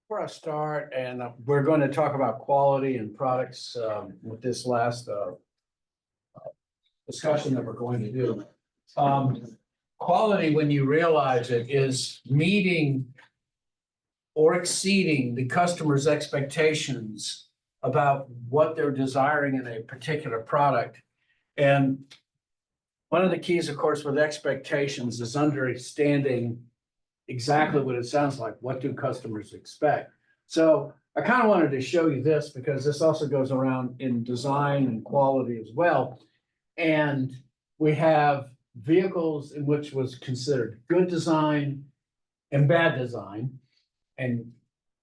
Before I start, and we're going to talk about quality and products with this last discussion that we're going to do. Quality, when you realize it, is meeting or exceeding the customer's expectations about what they're desiring in a particular product. And one of the keys, of course, with expectations is understanding exactly what it sounds like. What do customers expect? So I kind of wanted to show you this because this also goes around in design and quality as well. And we have vehicles in which was considered good design and bad design. And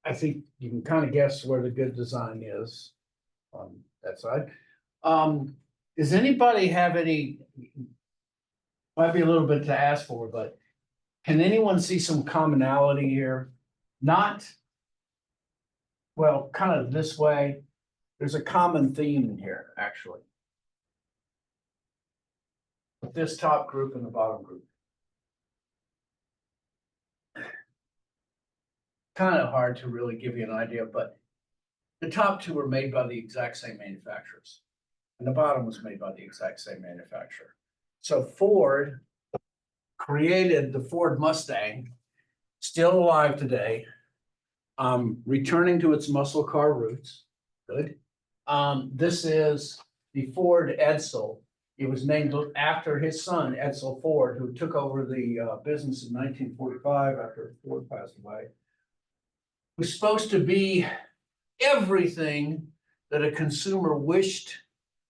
I think you can kind of guess where the good design is on that side. Does anybody have any, might be a little bit to ask for, but can anyone see some commonality here? Not, well, kind of this way. There's a common theme in here, actually. With this top group and the bottom group. Kind of hard to really give you an idea, but the top two were made by the exact same manufacturers. And the bottom was made by the exact same manufacturer. So Ford created the Ford Mustang, still alive today, returning to its muscle car roots. Good. This is the Ford Edsel. It was named after his son, Edsel Ford, who took over the business in 1945 after Ford passed away. It was supposed to be everything that a consumer wished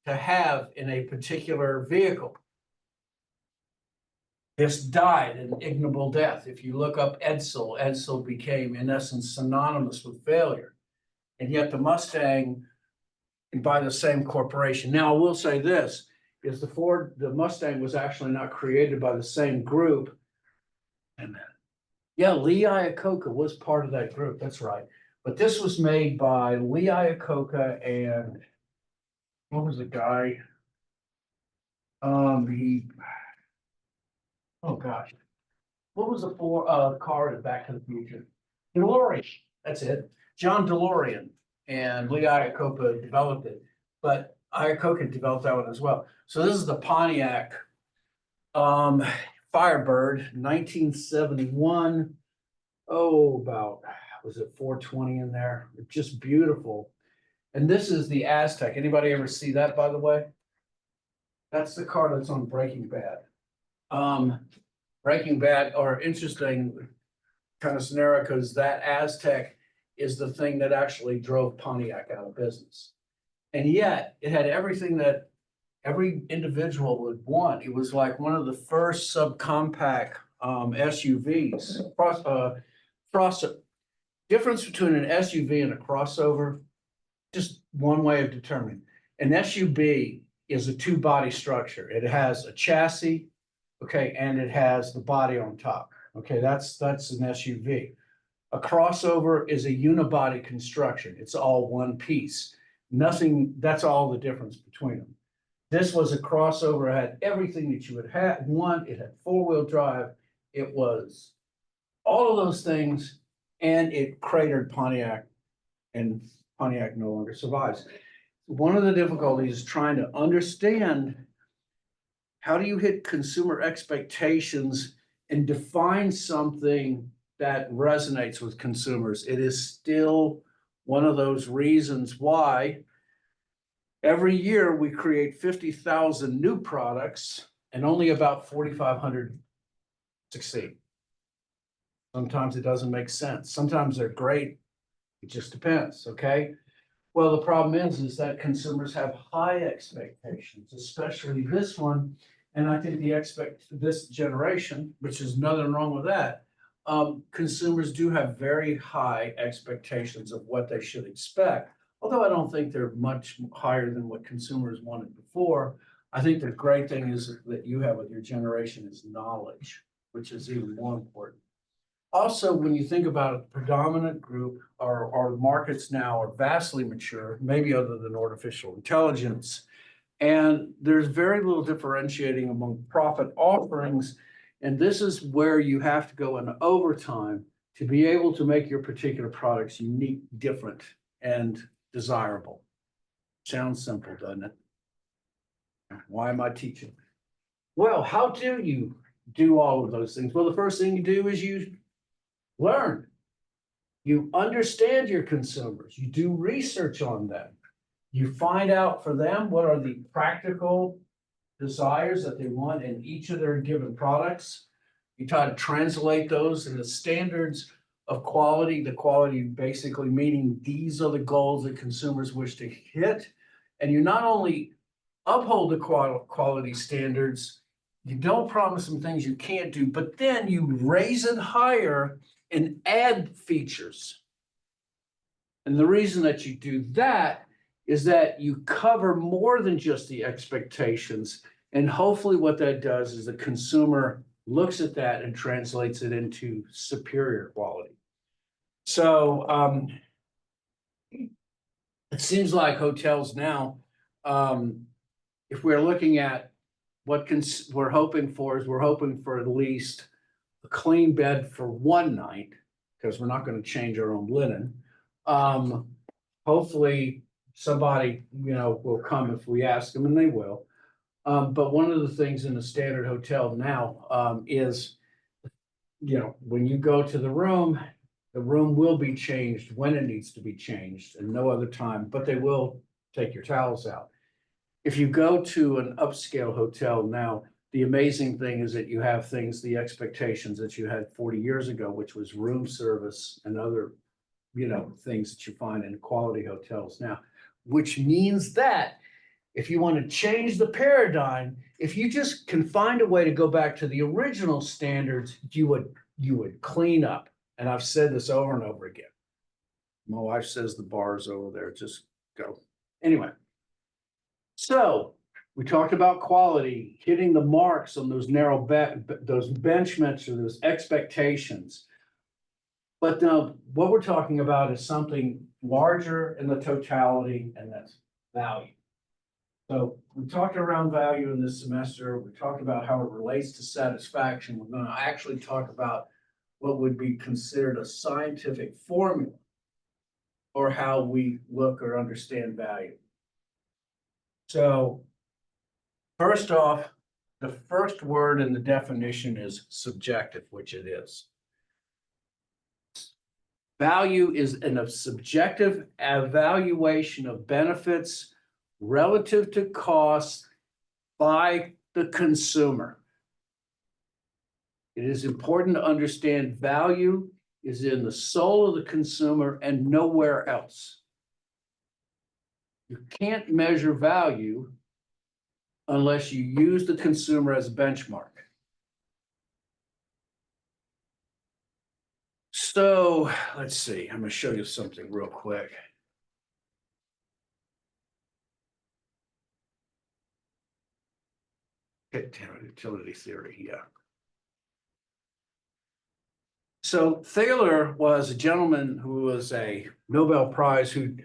to have in a particular vehicle. This died an ignoble death. If you look up Edsel, Edsel became, in essence, synonymous with failure. And yet the Mustang, by the same corporation. Now, I will say this, is the Mustang was actually not created by the same group. And yeah, Lee Iacocca was part of that group, that's right. But this was made by Lee Iacocca and what was the guy? Oh gosh, what was the car in Back to the Future? DeLorean, that's it. John DeLorean and Lee Iacocca developed it, but Iacocca developed that one as well. So this is the Pontiac Firebird, 1971. Oh, about, was it 420 in there? Just beautiful. And this is the Aztec. Anybody ever see that, by the way? That's the car that's on Breaking Bad. Breaking Bad, or interesting kind of scenario, because that Aztec is the thing that actually drove Pontiac out of business. And yet it had everything that every individual would want. It was like one of the first subcompact SUVs. Difference between an SUV and a crossover, just one way of determining. An SUV is a two-body structure. It has a chassis, okay, and it has the body on top. Okay, that's an SUV. A crossover is a unibody construction. It's all one piece. Nothing, that's all the difference between them. This was a crossover, it had everything that you would want. It had four-wheel drive. It was all of those things, and it cratered Pontiac, and Pontiac no longer survives. One of the difficulties is trying to understand how do you hit consumer expectations and define something that resonates with consumers. It is still one of those reasons why every year we create 50,000 new products and only about 4,500 succeed. Sometimes it doesn't make sense. Sometimes they're great. It just depends, okay? Well, the problem is that consumers have high expectations, especially this one. And I think this generation, which is nothing wrong with that, consumers do have very high expectations of what they should expect. Although I don't think they're much higher than what consumers wanted before. I think the great thing is that you have with your generation is knowledge, which is even more important. Also, when you think about a predominant group, our markets now are vastly mature, maybe other than artificial intelligence. And there's very little differentiating among profit offerings. And this is where you have to go into overtime to be able to make your particular products unique, different, and desirable. Sounds simple, doesn't it? Why am I teaching? Well, how do you do all of those things? Well, the first thing you do is you learn. You understand your consumers. You do research on them. You find out for them what are the practical desires that they want in each of their given products. You try to translate those into standards of quality, the quality basically meaning these are the goals that consumers wish to hit. And you not only uphold the quality standards, you don't promise them things you can't do, but then you raise it higher and add features. And the reason that you do that is that you cover more than just the expectations. And hopefully what that does is the consumer looks at that and translates it into superior quality. So it seems like hotels now, if we're looking at what we're hoping for is we're hoping for at least a clean bed for one night, because we're not going to change our own linen. Hopefully somebody, will come if we ask them, and they will. But one of the things in the standard hotel now is, when you go to the room will be changed when it needs to be changed and no other time, but they will take your towels out. If you go to an upscale hotel now, the amazing thing is that you have things, the expectations that you had 40 years ago, which was room service and other, things that you find in quality hotels now, which means that if you want to change the paradigm, if you just can find a way to go back to the original standards, you would clean up. And I've said this over and over again. My wife says the bar is over there, just go. Anyway, so we talked about quality, hitting the marks on those narrow those benchmarks or those expectations. But now what we're talking about is something larger in the totality, and that's value. So we talked around value in this semester. We talked about how it relates to satisfaction. We're going to actually talk about what would be considered a scientific formula or how we look or understand value. So first off, the first word in the definition is subjective, which it is. Value is a subjective evaluation of benefits relative to costs by the consumer. It is important to understand value is in the soul of the consumer and nowhere else. You can't measure value unless you use the consumer as a benchmark. So let's see, I'm going to show you something real quick. Utility theory, yeah. So Thaler was a gentleman who was a Nobel Prize who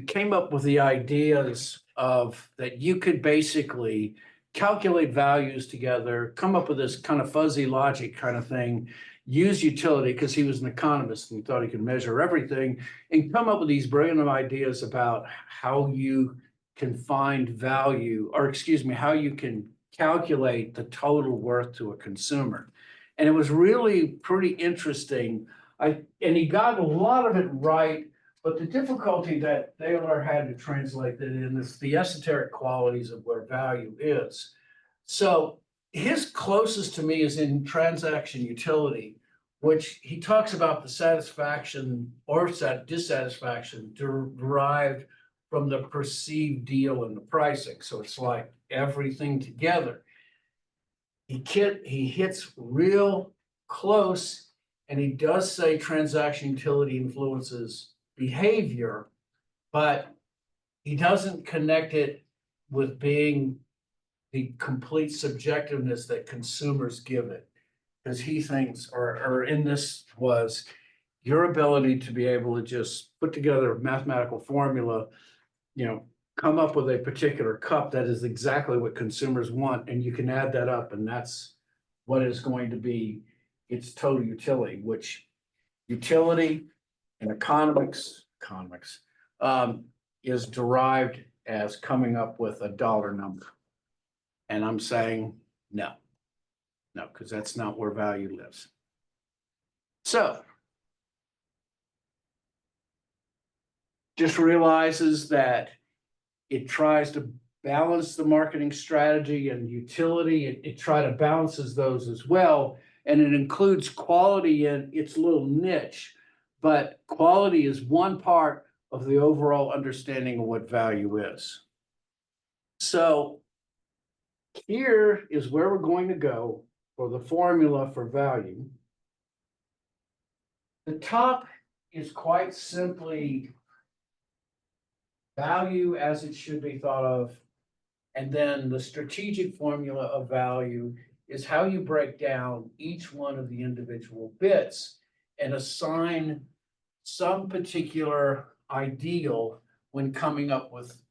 came up with the ideas of that you could basically calculate values together, come up with this kind of fuzzy logic kind of thing, use utility because he was an economist and he thought he could measure everything, and come up with these brilliant ideas about how you can find value, or excuse me, how you can calculate the total worth to a consumer. And it was really pretty interesting. And he got a lot of it right, but the difficulty that Thaler had to translate that in is the esoteric qualities of where value is. So his closest to me is in transaction utility, which he talks about the satisfaction or dissatisfaction derived from the perceived deal and the pricing. So it's like everything together. He hits real close, and he does say transaction utility influences behavior, but he doesn't connect it with being the complete subjectiveness that consumers give it. Because he thinks, or in this was your ability to be able to just put together a mathematical formula, come up with a particular cup that is exactly what consumers want, and you can add that up, and that's what is going to be its total utility, which utility and economics, is derived as coming up with a dollar number. And I'm saying no, because that's not where value lives. So just realizes that it tries to balance the marketing strategy and utility. It try to balances those as well. And it includes quality in its little niche, but quality is one part of the overall understanding of what value is. So here is where we're going to go for the formula for value. The top is quite simply value as it should be thought of. And then the strategic formula of value is how you break down each one of the individual bits and assign some particular ideal when coming up with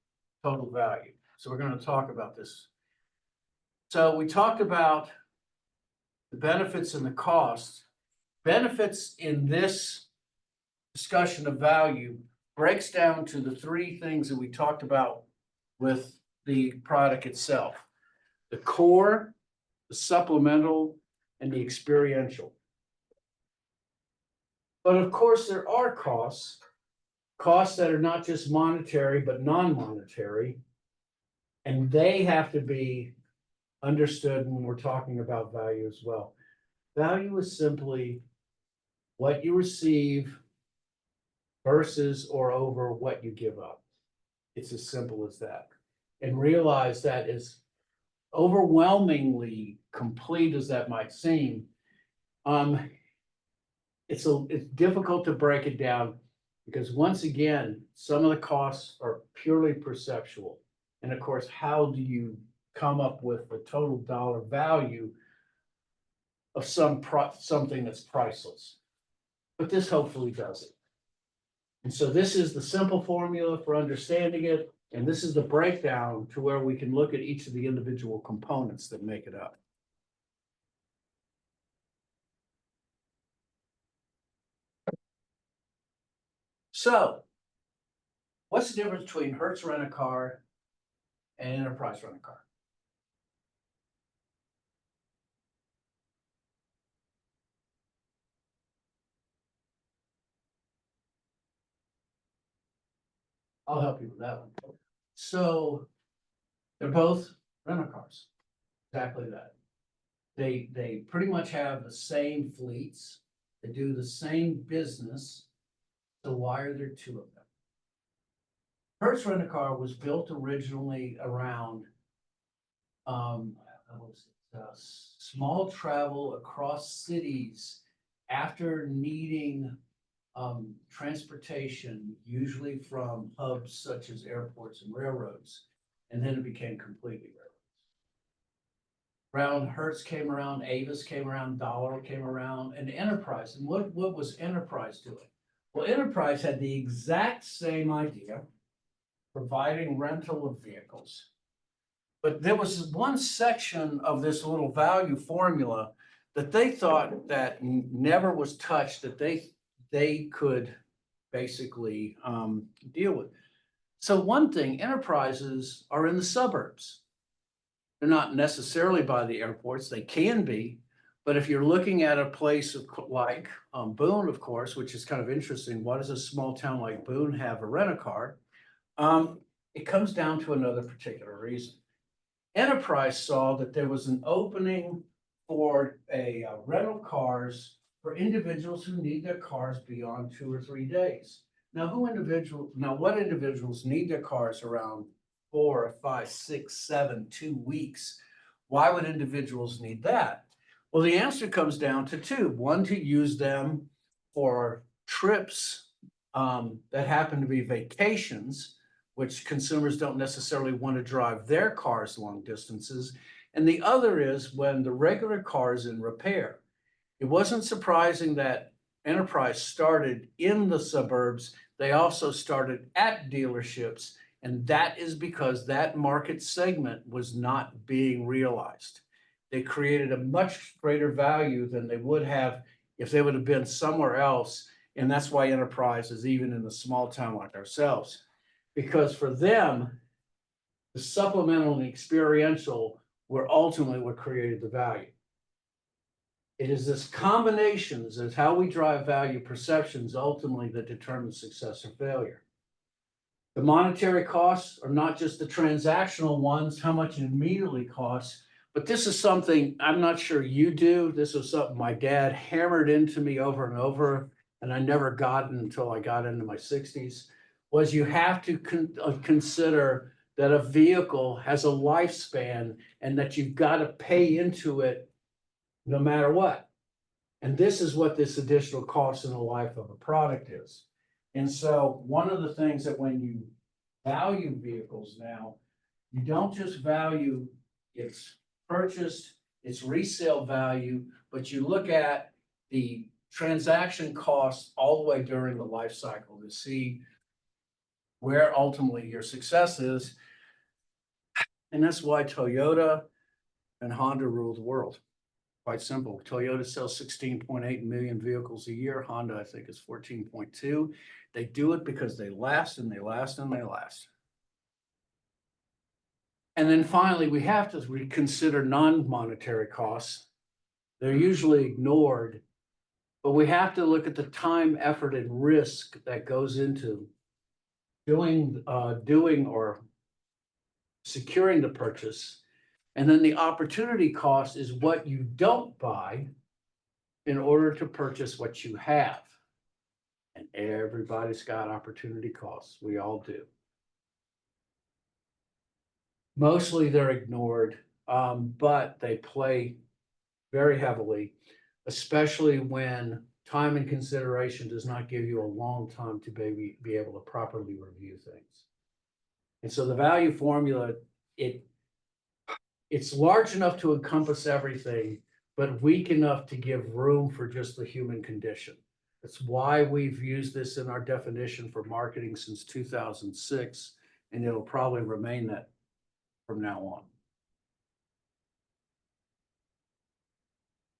total value. So we're going to talk about this. So we talked about the benefits and the costs. Benefits in this discussion of value breaks down to the three things that we talked about with the product itself: the core, the supplemental, and the experiential. But of course, there are costs that are not just monetary, but non-monetary, and they have to be understood when we're talking about value as well. Value is simply what you receive versus or over what you give up. It's as simple as that. And realize that is overwhelmingly complete as that might seem. It's difficult to break it down because once again, some of the costs are purely perceptual. And of course, how do you come up with the total dollar value of something that's priceless? But this hopefully does it. And so this is the simple formula for understanding it. And this is the breakdown to where we can look at each of the individual components that make it up. So what's the difference between Hertz Rent-A-Car and Enterprise Rent-A-Car? I'll help you with that one. So they're both rent-a-cars, exactly that. They pretty much have the same fleets. They do the same business. So why are there two of them? Hertz Rent-A-Car was built originally around small travel across cities after needing transportation, usually from hubs such as airports and railroads, and then it became completely railroads. Around Hertz came around, Avis came around, Dollar came around, and Enterprise. And what was Enterprise doing? Well, Enterprise had the exact same idea, providing rental of vehicles. But there was one section of this little value formula that they thought that never was touched, that they could basically deal with. So one thing, enterprises are in the suburbs. They're not necessarily by the airports. They can be, but if you're looking at a place like Boone, of course, which is kind of interesting, why does a small town like Boone have a rent-a-car? It comes down to another particular reason. Enterprise saw that there was an opening for a rental cars for individuals who need their cars beyond 2 or 3 days. Now, what individuals need their cars around 4 or 5, 6, 7, 2 weeks? Why would individuals need that? Well, the answer comes down to two. One, to use them for trips that happen to be vacations, which consumers don't necessarily want to drive their cars long distances. And the other is when the regular car is in repair. It wasn't surprising that Enterprise started in the suburbs. They also started at dealerships, and that is because that market segment was not being realized. They created a much greater value than they would have if they would have been somewhere else And that's why enterprise is even in a small town like ourselves. Because for them, the supplemental and experiential were ultimately what created the value. It is this combinations of how we drive value perceptions ultimately that determine success or failure. The monetary costs are not just the transactional ones, how much it immediately costs, but this is something I'm not sure you do. This is something my dad hammered into me over and over, and I never got it until I got into my 60s, was you have to consider that a vehicle has a lifespan and that you've got to pay into it no matter what. And this is what this additional cost in the life of a product is. And so one of the things that when you value vehicles now, you don't just value its purchase, its resale value, but you look at the transaction costs all the way during the life cycle to see where ultimately your success is. And that's why Toyota and Honda rule the world. Quite simple. Toyota sells 16.8 million vehicles a year. Honda, I think, is 14.2. They do it because they last and they last and they last. And then finally, we have to reconsider non-monetary costs. They're usually ignored, but we have to look at the time, effort, and risk that goes into doing or securing the purchase. And then the opportunity cost is what you don't buy in order to purchase what you have. And everybody's got opportunity costs. We all do. Mostly they're ignored, but they play very heavily, especially when time and consideration does not give you a long time to be able to properly review things. And so the value formula, it's large enough to encompass everything, but weak enough to give room for just the human condition. That's why we've used this in our definition for marketing since 2006, and it'll probably remain that from now on.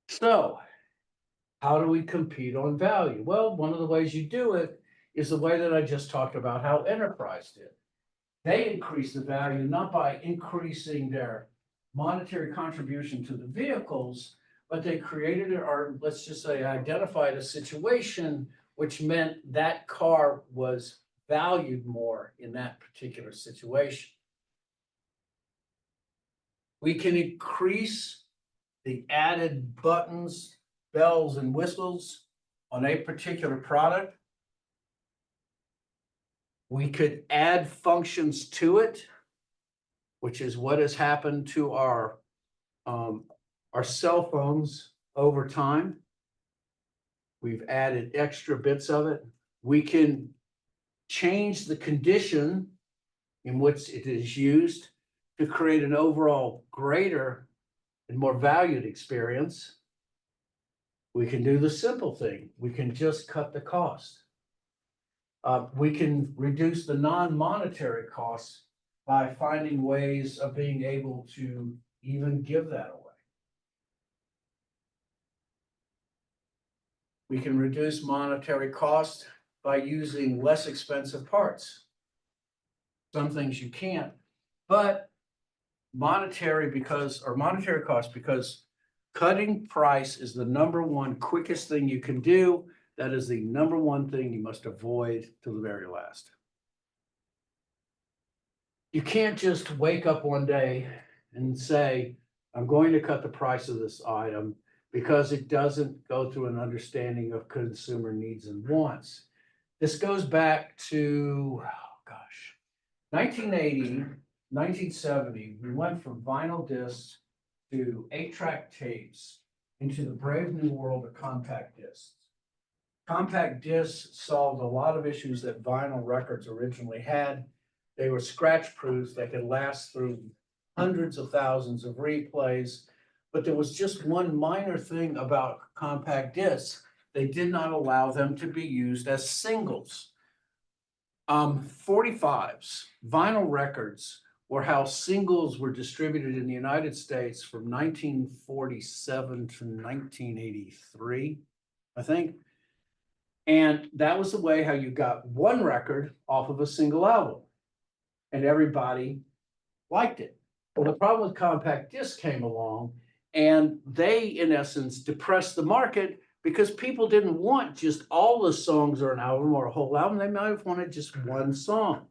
So, how do we compete on value? Well, one of the ways you do it is the way that I just talked about how enterprise did. They increased the value not by increasing their monetary contribution to the vehicles, but they created or let's just say identified a situation which meant that car was valued more in that particular situation. We can increase the added buttons, bells, and whistles on a particular product. We could add functions to it, which is what has happened to our cell phones over time. We've added extra bits of it. We can change the condition in which it is used to create an overall greater and more valued experience. We can do the simple thing. We can just cut the cost. We can reduce the non-monetary costs by finding ways of being able to even give that away. We can reduce monetary cost by using less expensive parts. Some things you can't, but monetary cost, because cutting price is the number one quickest thing you can do. That is the number one thing you must avoid till the very last. You can't just wake up one day and say, I'm going to cut the price of this item because it doesn't go through an understanding of consumer needs and wants. This goes back to, 1980, 1970, we went from vinyl discs to 8-track tapes into the brave new world of compact discs. Compact discs solved a lot of issues that vinyl records originally had. They were scratch proofs that could last through hundreds of thousands of replays. But there was just one minor thing about compact discs. They did not allow them to be used as singles. 45s, vinyl records, were how singles were distributed in the United States from 1947 to 1983, I think. And that was the way how you got one record off of a single album. And everybody liked it. Well, the problem with compact disc came along and they, in essence, depressed the market because people didn't want just all the songs or an album or a whole album. They might have wanted just one song.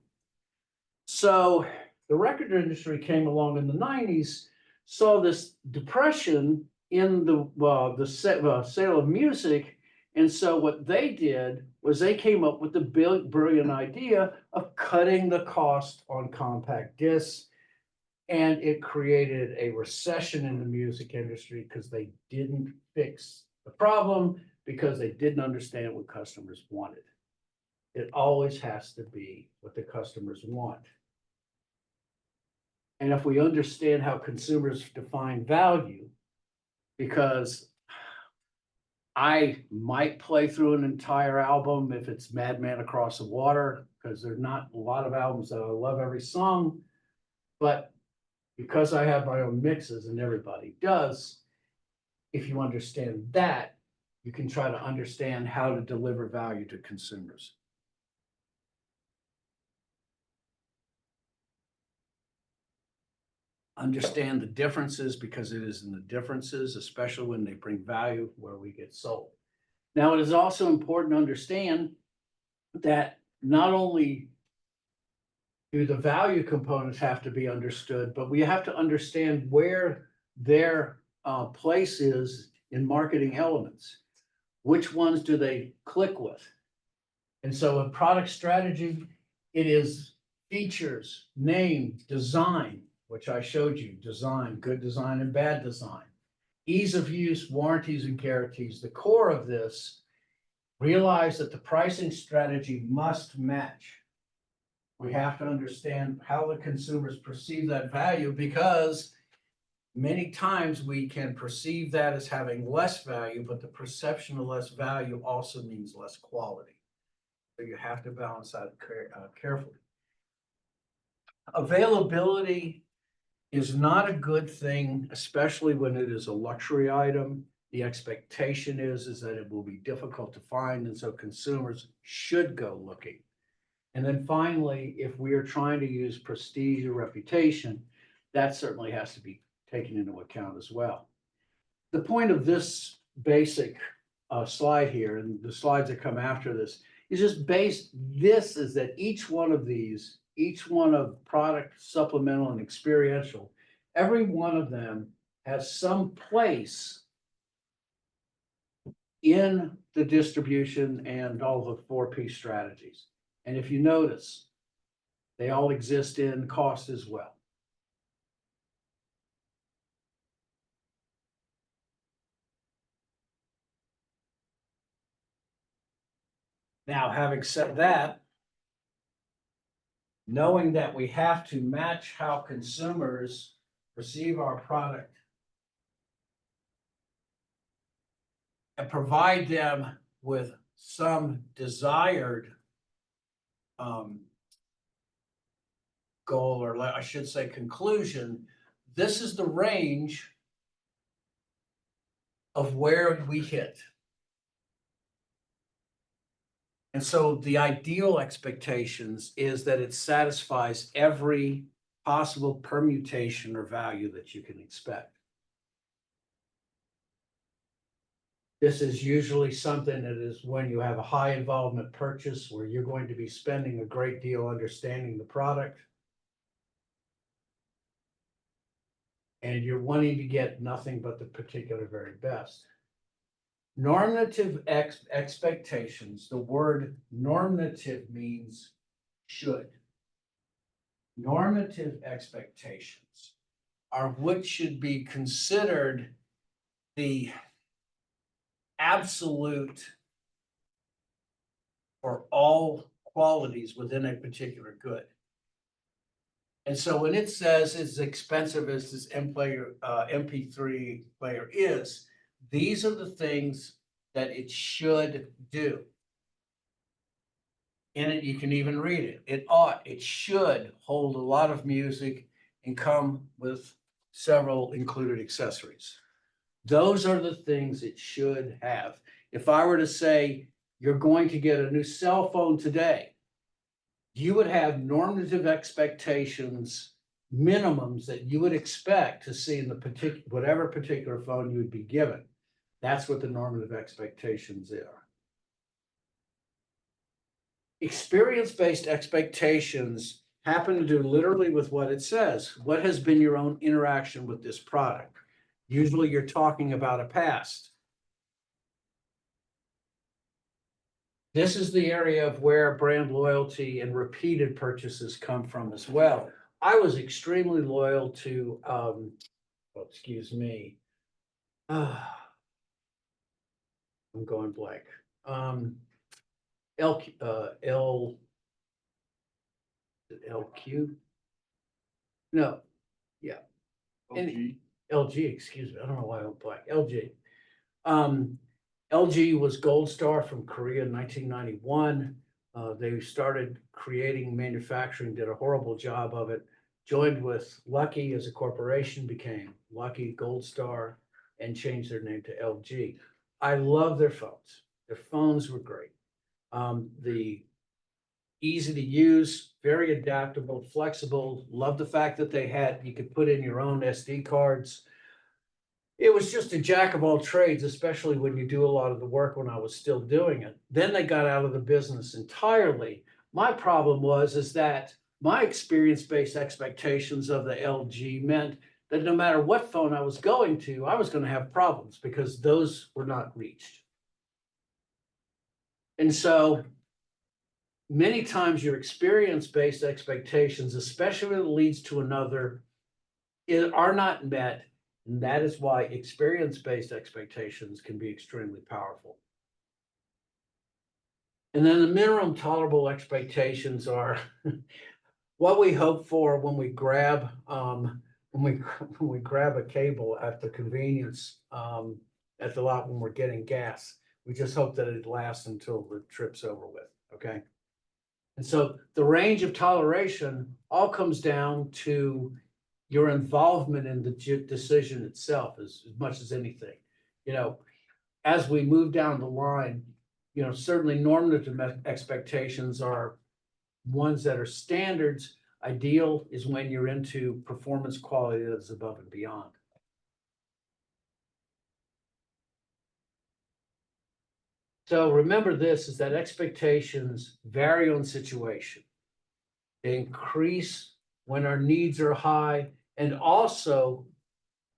So the record industry came along in the 90s, saw this depression in the sale of music. And so what they did was they came up with the brilliant idea of cutting the cost on compact discs. And it created a recession in the music industry because they didn't fix the problem, because they didn't understand what customers wanted. It always has to be what the customers want. And if we understand how consumers define value, because I might play through an entire album if it's Madman Across the Water, because there's not a lot of albums that I love every song, but because I have my own mixes and everybody does, if you understand that, you can try to understand how to deliver value to consumers. Understand the differences, because it is in the differences, especially when they bring value where we get sold. Now, it is also important to understand that not only do the value components have to be understood, but we have to understand where their place is in marketing elements. Which ones do they click with? And so in product strategy, it is features, name, design, which I showed you, design, good design and bad design, ease of use, warranties and guarantees. The core of this, realize that the pricing strategy must match. We have to understand how the consumers perceive that value, because many times we can perceive that as having less value, but the perception of less value also means less quality. So you have to balance that carefully. Availability is not a good thing, especially when it is a luxury item. The expectation is that it will be difficult to find, and so consumers should go looking. And then finally, if we are trying to use prestige or reputation, that certainly has to be taken into account as well. The point of this basic slide here, and the slides that come after this, is just this is that each one of these, each one of product, supplemental, and experiential, every one of them has some place in the distribution and all the 4P strategies. And if you notice, they all exist in cost as well. Now, having said that, knowing that we have to match how consumers perceive our product and provide them with some desired goal, or I should say conclusion, this is the range of where we hit. And so the ideal expectations is that it satisfies every possible permutation or value that you can expect. This is usually something that is when you have a high involvement purchase where you're going to be spending a great deal understanding the product. And you're wanting to get nothing but the particular very best. Normative expectations, the word normative means should. Normative expectations are what should be considered the absolute for all qualities within a particular good. And so when it says as expensive as this MP3 player is, these are the things that it should do. In it, you can even read it. It should hold a lot of music and come with several included accessories. Those are the things it should have. If I were to say, you're going to get a new cell phone today, you would have normative expectations, minimums that you would expect to see in the whatever particular phone you would be given. That's what the normative expectations are. Experience-based expectations happen to do literally with what it says. What has been your own interaction with this product? Usually you're talking about a past. This is the area of where brand loyalty and repeated purchases come from as well. I was extremely loyal to, excuse me. I'm going blank. LQ? No, yeah. LG. LG, excuse me. I don't know why I went blank. LG. LG was Gold Star from Korea in 1991. They started creating manufacturing, did a horrible job of it, joined with Lucky as a corporation, became Lucky Gold Star, and changed their name to LG. I love their phones. Their phones were great. The easy to use, very adaptable, flexible. Love the fact that you could put in your own SD cards. It was just a jack of all trades, especially when you do a lot of the work when I was still doing it. Then they got out of the business entirely. My problem is that my experience-based expectations of the LG meant that no matter what phone I was going to have problems because those were not reached. And so many times your experience-based expectations, especially when it leads to another, are not met. And that is why experience-based expectations can be extremely powerful. And then the minimum tolerable expectations are what we hope for when we grab when we grab a cable at the convenience at the lot when we're getting gas. We just hope that it lasts until the trip's over with. Okay. And so the range of toleration all comes down to your involvement in the decision itself as much as anything. You know, as we move down the line, you know, certainly normative expectations are ones that are standards. Ideal is when you're into performance quality that's above and beyond. So remember this is that expectations vary on situation. They increase when our needs are high and also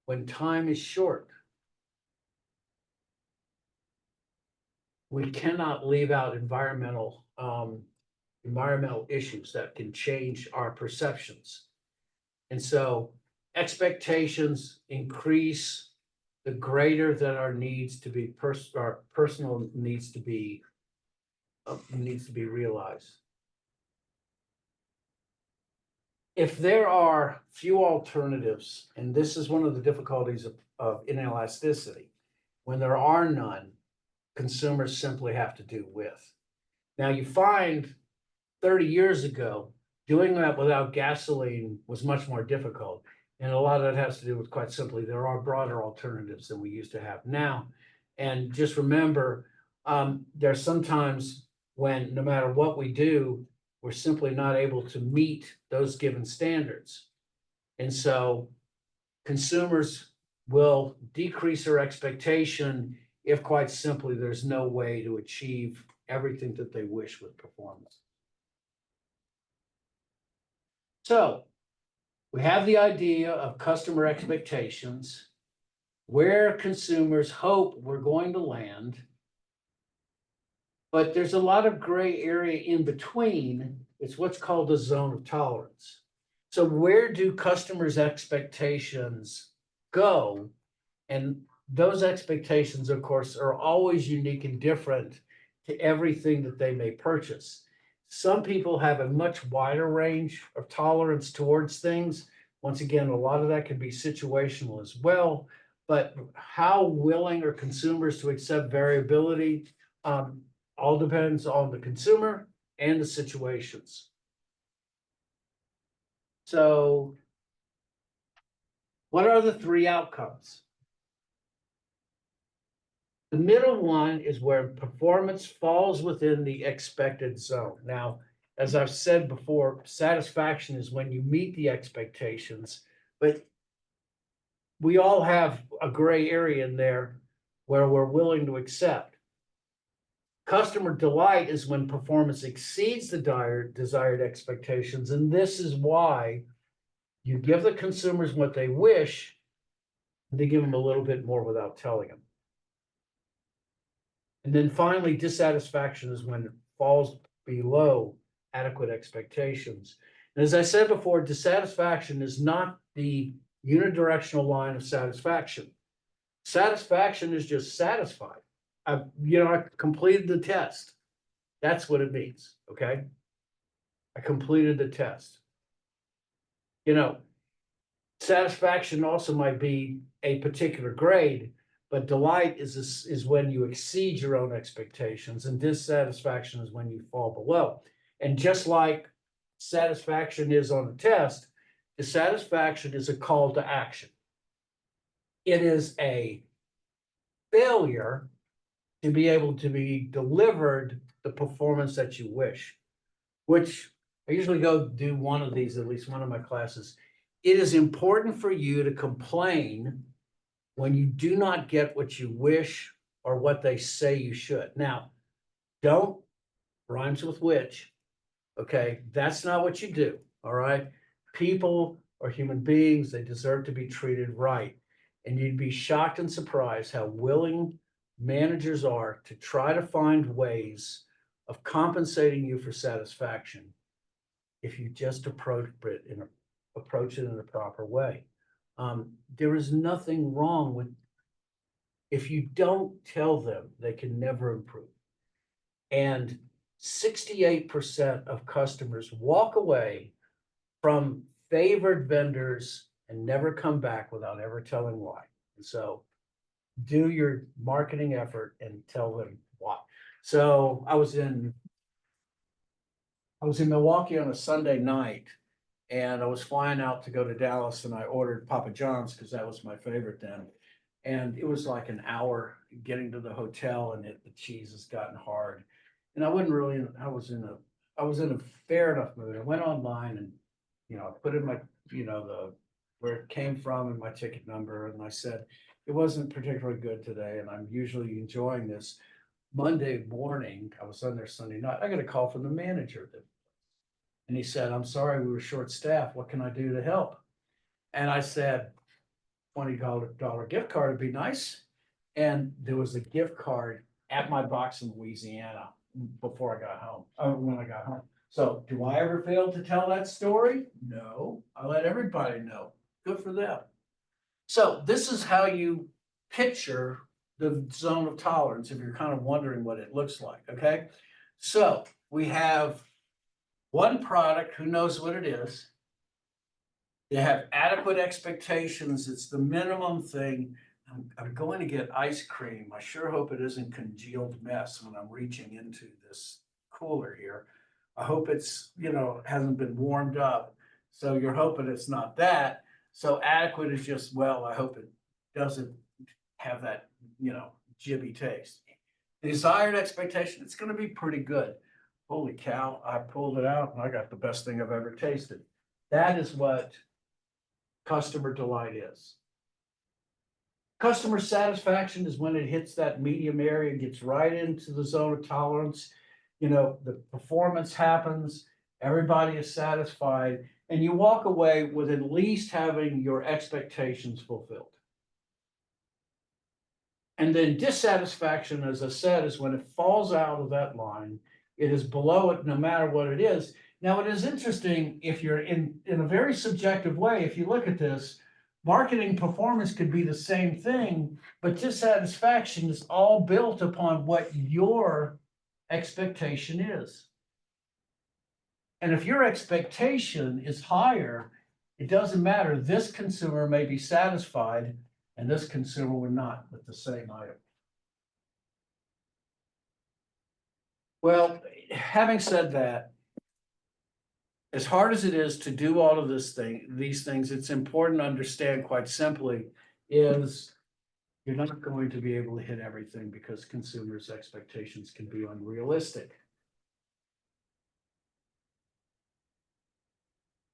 when time is short. We cannot leave out environmental issues that can change our perceptions. And so expectations increase the greater that our needs to be our personal needs to be realized. If there are few alternatives, and this is one of the difficulties of inelasticity, when there are none, consumers simply have to do with. Now you find 30 years ago, doing that without gasoline was much more difficult. And a lot of that has to do with quite simply, there are broader alternatives than we used to have now. And just remember, there's sometimes when no matter what we do, we're simply not able to meet those given standards. And so consumers will decrease their expectation if quite simply there's no way to achieve everything that they wish with performance. So we have the idea of customer expectations, where consumers hope we're going to land, but there's a lot of gray area in between. It's what's called the zone of tolerance. So where do customers' expectations go? And those expectations, of course, are always unique and different to everything that they may purchase. Some people have a much wider range of tolerance towards things. Once again, a lot of that can be situational as well, but how willing are consumers to accept variability all depends on the consumer and the situations. So what are the three outcomes? The middle one is where performance falls within the expected zone. Now, as I've said before, satisfaction is when you meet the expectations, but we all have a gray area in there where we're willing to accept. Customer delight is when performance exceeds the desired expectations, and this is why you give the consumers what they wish, and they give them a little bit more without telling them. And then finally, dissatisfaction is when it falls below adequate expectations. And as I said before, dissatisfaction is not the unidirectional line of satisfaction. Satisfaction is just satisfied. I completed the test. That's what it means, okay? I completed the test. Satisfaction also might be a particular grade, but delight is when you exceed your own expectations, and dissatisfaction is when you fall below. And just like satisfaction is on a test, dissatisfaction is a call to action. It is a failure to be able to be delivered the performance that you wish, which I usually go do one of these, at least one of my classes. It is important for you to complain when you do not get what you wish or what they say you should. Now, don't rhymes with which, okay? That's not what you do, all right? People are human beings. They deserve to be treated right. And you'd be shocked and surprised how willing managers are to try to find ways of compensating you for satisfaction if you just approach it in a proper way. There is nothing wrong with, if you don't tell them, they can never improve. And 68% of customers walk away from favored vendors and never come back without ever telling why. And so do your marketing effort and tell them why. So I was in Milwaukee on a Sunday night, and I was flying out to go to Dallas, and I ordered Papa John's because that was my favorite then. And it was like an hour getting to the hotel, and the cheese has gotten hard. And I was in a fair enough mood. I went online and, I put in my, where it came from and my ticket number. And I said, it wasn't particularly good today, and I'm usually enjoying this. Monday morning, I was on there Sunday night. I got a call from the manager. And he said, I'm sorry, we were short staffed. What can I do to help? And I said, $20 gift card would be nice. And there was a gift card at my box in Louisiana before I got home, when I got home. So do I ever fail to tell that story? No, I let everybody know. Good for them. So this is how you picture the zone of tolerance if you're kind of wondering what it looks like, okay? So we have one product, who knows what it is. They have adequate expectations. It's the minimum thing. I'm going to get ice cream. I sure hope it isn't congealed mess when I'm reaching into this cooler here. I hope it's, hasn't been warmed up. So you're hoping it's not that. So adequate is just, well, I hope it doesn't have that, jibby taste. The desired expectation, it's going to be pretty good. Holy cow, I pulled it out and I got the best thing I've ever tasted. That is what customer delight is. Customer satisfaction is when it hits that medium area, gets right into the zone of tolerance. The performance happens, everybody is satisfied, and you walk away with at least having your expectations fulfilled. And then dissatisfaction, as I said, is when it falls out of that line. It is below it no matter what it is. Now, it is interesting if you're in a very subjective way, if you look at this, marketing performance could be the same thing, but dissatisfaction is all built upon what your expectation is. And if your expectation is higher, it doesn't matter. This consumer may be satisfied and this consumer would not with the same item. Well, having said that, as hard as it is to do all of these things, it's important to understand quite simply is You're not going to be able to hit everything because consumers' expectations can be unrealistic.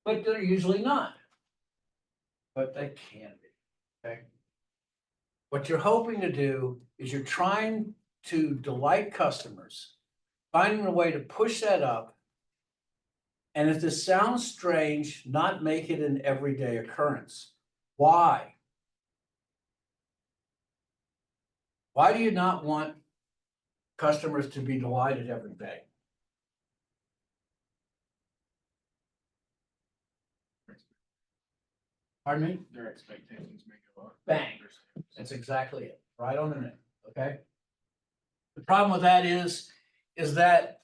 But they're usually not. But they can be, okay? What you're hoping to do is you're trying to delight customers, finding a way to push that up. And if this sounds strange, not make it an everyday occurrence. Why? Why do you not want customers to be delighted every day? Pardon me? Their expectations may go up. Bang. That's exactly it, right on the name, okay? The problem with that is that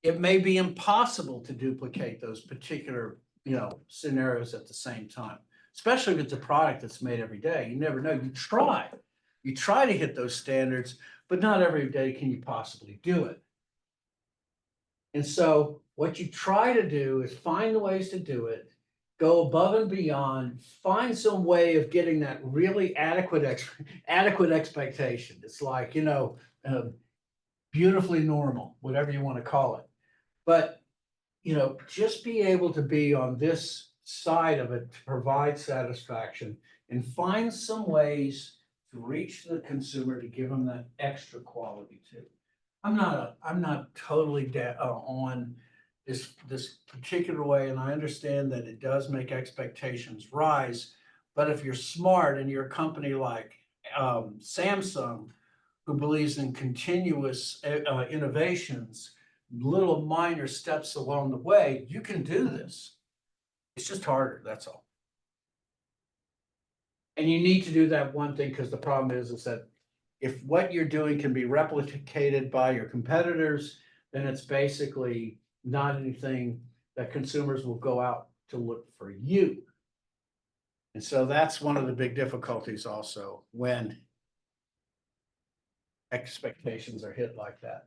it may be impossible to duplicate those particular, scenarios at the same time, especially if it's a product that's made every day. You never know. You try to hit those standards, but not every day can you possibly do it. And so what you try to do is find the ways to do it, go above and beyond, find some way of getting that really adequate expectation. It's like, beautifully normal, whatever you want to call it. But, just be able to be on this side of it to provide satisfaction and find some ways to reach the consumer to give them that extra quality too. I'm not totally on this particular way, and I understand that it does make expectations rise. But if you're smart and you're a company like Samsung, who believes in continuous innovations, little minor steps along the way, you can do this. It's just harder, that's all. And you need to do that one thing, because the problem is that if what you're doing can be replicated by your competitors, then it's basically not anything that consumers will go out to look for you. And so that's one of the big difficulties also when expectations are hit like that.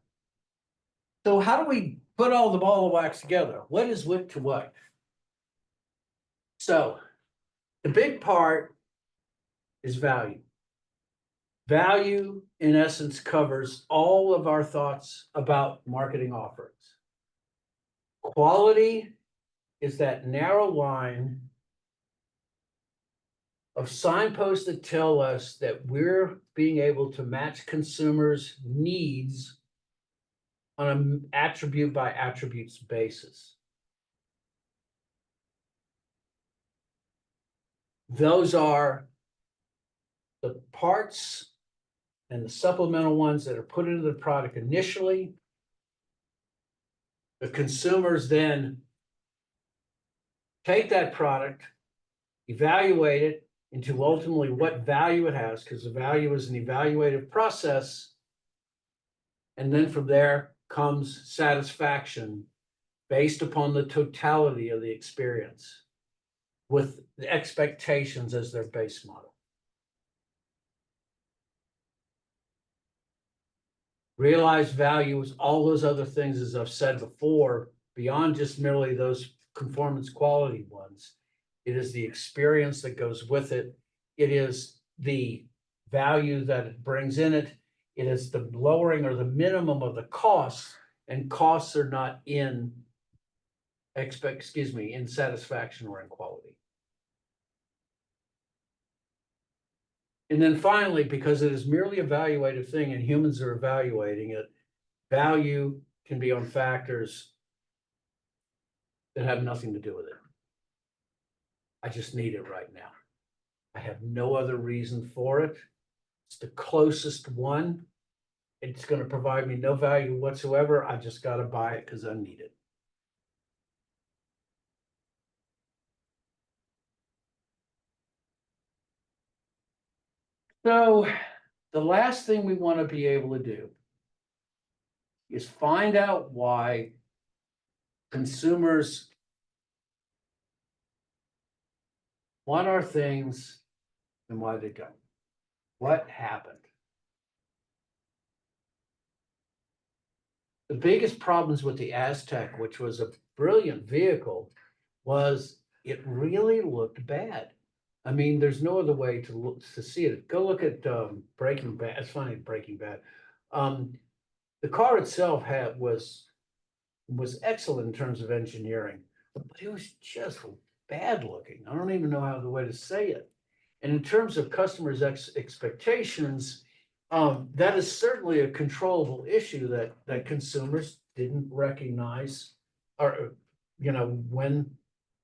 So how do we put all the ball of wax together? What is whip to what? So the big part is value. Value, in essence, covers all of our thoughts about marketing offerings. Quality is that narrow line of signposts that tell us that we're being able to match consumers' needs on an attribute by attributes basis. Those are the parts and the supplemental ones that are put into the product initially. The consumers then take that product, evaluate it into ultimately what value it has, because the value is an evaluative process. And then from there comes satisfaction based upon the totality of the experience, with the expectations as their base model. Realized value is all those other things, as I've said before, beyond just merely those conformance quality ones. It is the experience that goes with it. It is the value that it brings in it. It is the lowering or the minimum of the costs, and costs are not in in satisfaction or in quality. And then finally, because it is merely an evaluative thing and humans are evaluating it, value can be on factors that have nothing to do with it. I just need it right now. I have no other reason for it. It's the closest one. It's going to provide me no value whatsoever. I just got to buy it because I need it. So the last thing we want to be able to do is find out why consumers want our things and why they don't. What happened? The biggest problems with the Aztec, which was a brilliant vehicle, was it really looked bad. I mean, there's no other way to look, to see it. Go look at, Breaking Bad. It's funny, Breaking Bad. Um, the car itself was excellent in terms of engineering, but it was just bad looking. I don't even know how the way to say it. And in terms of customers' expectations, that is certainly a controllable issue that consumers didn't recognize, or, when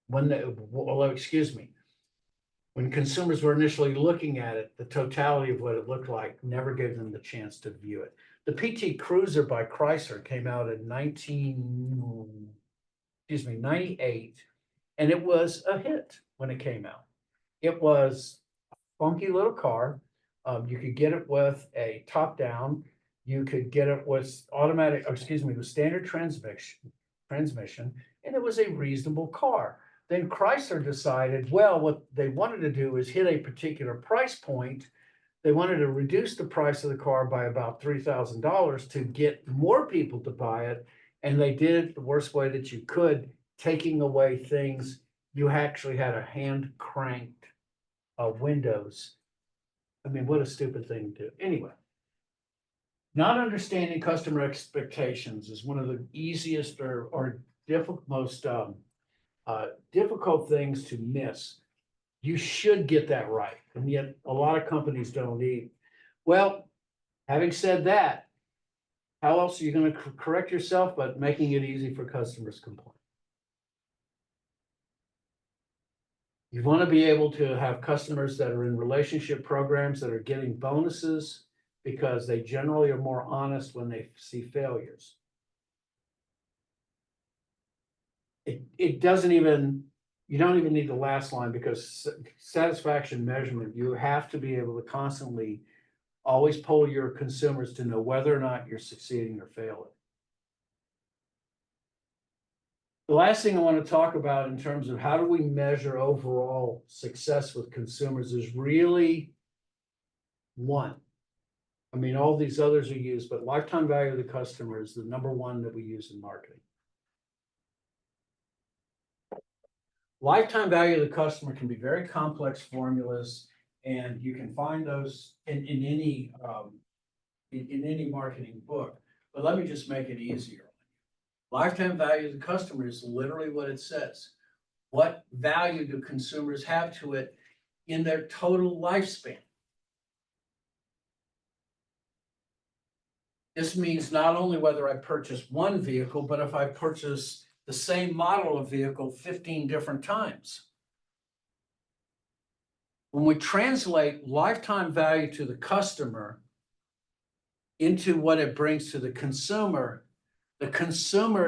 they, well, excuse me, when consumers were initially looking at it, the totality of what it looked like never gave them the chance to view it. The PT Cruiser by Chrysler came out in 98, and it was a hit when it came out. It was a funky little car. You could get it with a top down. You could get it with automatic, with standard transmission, and it was a reasonable car. Then Chrysler decided, well, what they wanted to do is hit a particular price point. They wanted to reduce the price of the car by about $3,000 to get more people to buy it. And they did it the worst way that you could, taking away things. You actually had a hand cranked windows. I mean, what a stupid thing to do. Anyway, not understanding customer expectations is one of the easiest or most difficult things to miss. You should get that right, and yet a lot of companies don't need. Well, having said that, how else are you going to correct yourself but making it easy for customers to complain? You want to be able to have customers that are in relationship programs that are getting bonuses because they generally are more honest when they see failures. It doesn't even, you don't even need the last line, because satisfaction measurement, you have to be able to constantly always poll your consumers to know whether or not you're succeeding or failing. The last thing I want to talk about in terms of how do we measure overall success with consumers is really one. I mean, all these others are used, but lifetime value of the customer is the number one that we use in marketing. Lifetime value of the customer can be very complex formulas, and you can find those in any marketing book. But let me just make it easier. Lifetime value of the customer is literally what it says. What value do consumers have to it in their total lifespan? This means not only whether I purchase one vehicle, but if I purchase the same model of vehicle 15 different times. When we translate lifetime value to the customer into what it brings to the consumer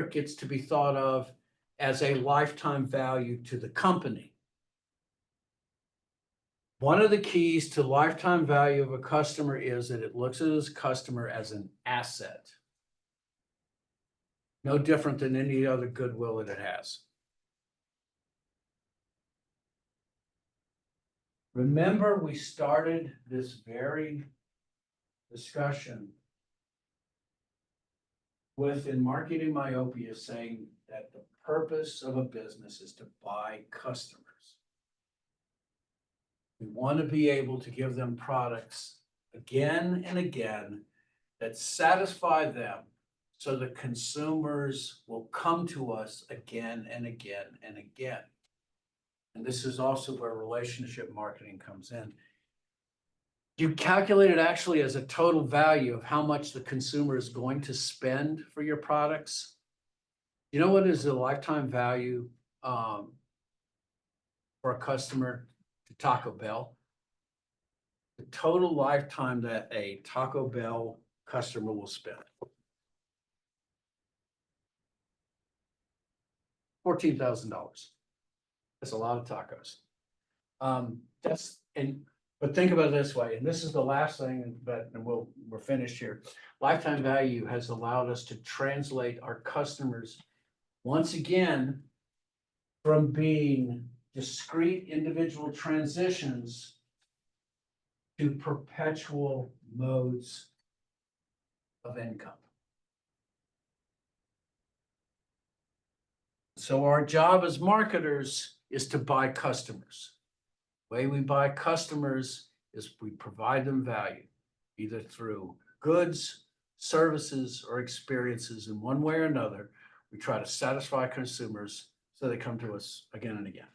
gets to be thought of as a lifetime value to the company. One of the keys to lifetime value of a customer is that it looks at his customer as an asset. No different than any other goodwill that it has. Remember, we started this very discussion with, in marketing myopia, saying that the purpose of a business is to buy customers. We want to be able to give them products again and again that satisfy them, so the consumers will come to us again and again and again. And this is also where relationship marketing comes in. You calculate it actually as a total value of how much the consumer is going to spend for your products. You know what is the lifetime value for a customer to Taco Bell? The total lifetime that a Taco Bell customer will spend. $14,000. That's a lot of tacos. But think about it this way, and this is the last thing, and we're finished here. Lifetime value has allowed us to translate our customers once again from being discrete individual transitions to perpetual modes of income. So our job as marketers is to buy customers. Way we buy customers is we provide them value, either through goods, services, or experiences in one way or another. We try to satisfy consumers so they come to us again and again.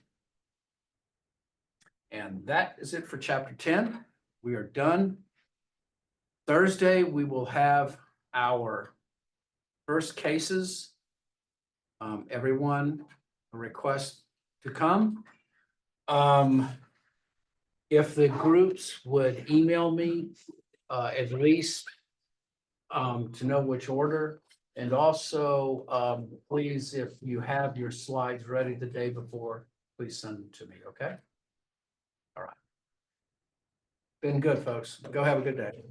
And that is it for chapter 10. We are done. Thursday, we will have our first cases. Everyone, a request to come. If the groups would email me, at least to know which order. And also, please, if you have your slides ready the day before, please send them to me, okay? All right. Been good, folks. Go have a good day.